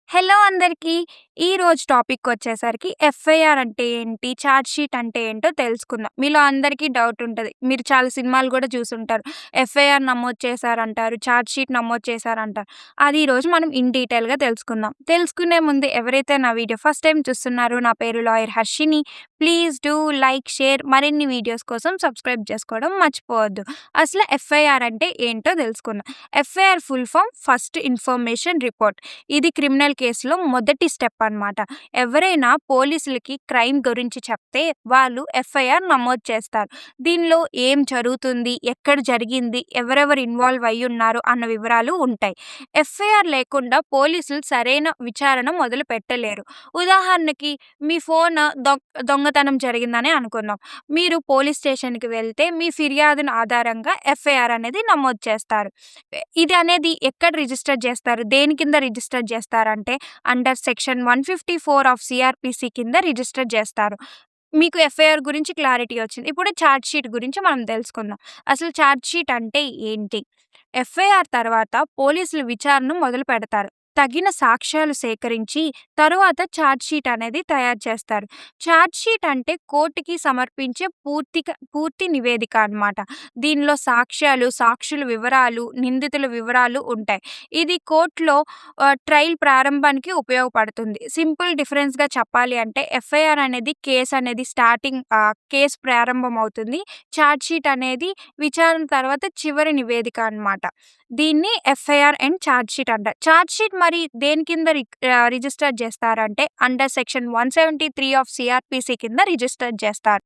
Hello అందరికీ. ఈరోజు టాపిక్కొచ్చేసరికి FIR అంటే ఏంటి? చార్జ్ షీట్ అంటే ఏంటో తెలుసుకుందాం. మీలో అందరికీ డౌట్ ఉంటది. మీరు చాలా సినిమాలు గూడా చూసుంటారు. ఎఫ్ఐఆర్ నమోదు చేశారంటారు. చార్జ్ షీట్ నమోదు చేశారంటారు. అది ఈరోజు మనం ఇన్ డీటెయిల్‌గా తెలుసుకుందాం. తెలుసుకునే ముందు ఎవరైతే నా వీడియో ఫస్ట్ టైమ్ చూస్తున్నారో నా పేరు lawyer Harshini. Please do like, share మరిన్ని వీడియోస్ కోసం సబ్స్క్రైబ్ చేసుకోవడం మర్చిపోవద్దు. అసలు ఎఫ్ఐఆర్ అంటే ఏంటో తెలుసుకుందాం. FIR full form first information report. ఇది క్రిమినల్ కేసులో మొదటి స్టెప్ అన్నమాట. ఎవరైనా పోలీసులకి క్రైమ్ గురించి చెప్తే వాళ్ళు ఎఫ్ఐఆర్ నమోదు చేస్తారు. దీనిలో ఏం జరుగుతుంది, ఎక్కడ జరిగింది, ఎవరెవరు ఇన్వాల్వ్ అయ్యున్నారు అన్న వివరాలు ఉంటాయి. ఎఫ్ఐఆర్ లేకుండా పోలీసులు సరైన విచారణ మొదలు పెట్టలేరు. ఉదాహరణకి మీ ఫోన్ దొంగతనం జరిగిందనే అనుకుందాం. మీరు పోలీస్ స్టేషన్‌కి వెళ్తే మీ ఫిర్యాదును ఆధారంగా ఎఫ్ఐఆర్ అనేది నమోదు చేస్తారు. ఇది అనేది ఎక్కడ రిజిస్టర్ చేస్తారు? దేని కింద రిజిస్టర్ చేస్తారంటే అండర్ సెక్షన్ 154 ఆఫ్ సీఆర్‌పీసీ కింద రిజిస్టర్ చేస్తారు. మీకు ఎఫ్ఐఆర్ గురించి క్లారిటీ వచ్చింది. ఇప్పుడు చార్జ్ షీట్ గురించి మనం తెలుసుకుందాం. అసలు చార్జ్ షీట్ అంటే ఏంటి? ఎఫ్ఐఆర్ తర్వాత పోలీసులు విచారణను మొదలుపెడతారు. తగిన సాక్ష్యాలు సేకరించి తరువాత చార్జ్ షీట్ అనేది తయారు చేస్తారు. చార్జ్ షీట్ అంటే కోర్టుకి సమర్పించే పూర్తి నివేదిక అన్నమాట. దీనిలో సాక్ష్యాలు, సాక్షుల వివరాలు, నిందితుల వివరాలు ఉంటాయి. ఇది కోర్టులో ట్రయల్ ప్రారంభానికి ఉపయోగపడుతుంది. సింపుల్ డిఫరెన్స్‌గా చెప్పాలి అంటే ఎఫ్ఐఆర్ అనేది కేస్ అనేది కేస్ ప్రారంభమవుతుంది. చార్జ్ షీట్ అనేది విచారణ తర్వాత చివరి నివేదిక అన్నమాట. దీన్ని ఎఫ్ఐఆర్ అండ్ చార్జ్ షీట్ అంటారు. చార్జ్ షీట్ మరి దేని కింద రిజిస్టర్ చేస్తారంటే అండర్ సెక్షన్ 173 ఆఫ్ సీఆర్‌పీసీ కింద రిజిస్టర్ చేస్తారు.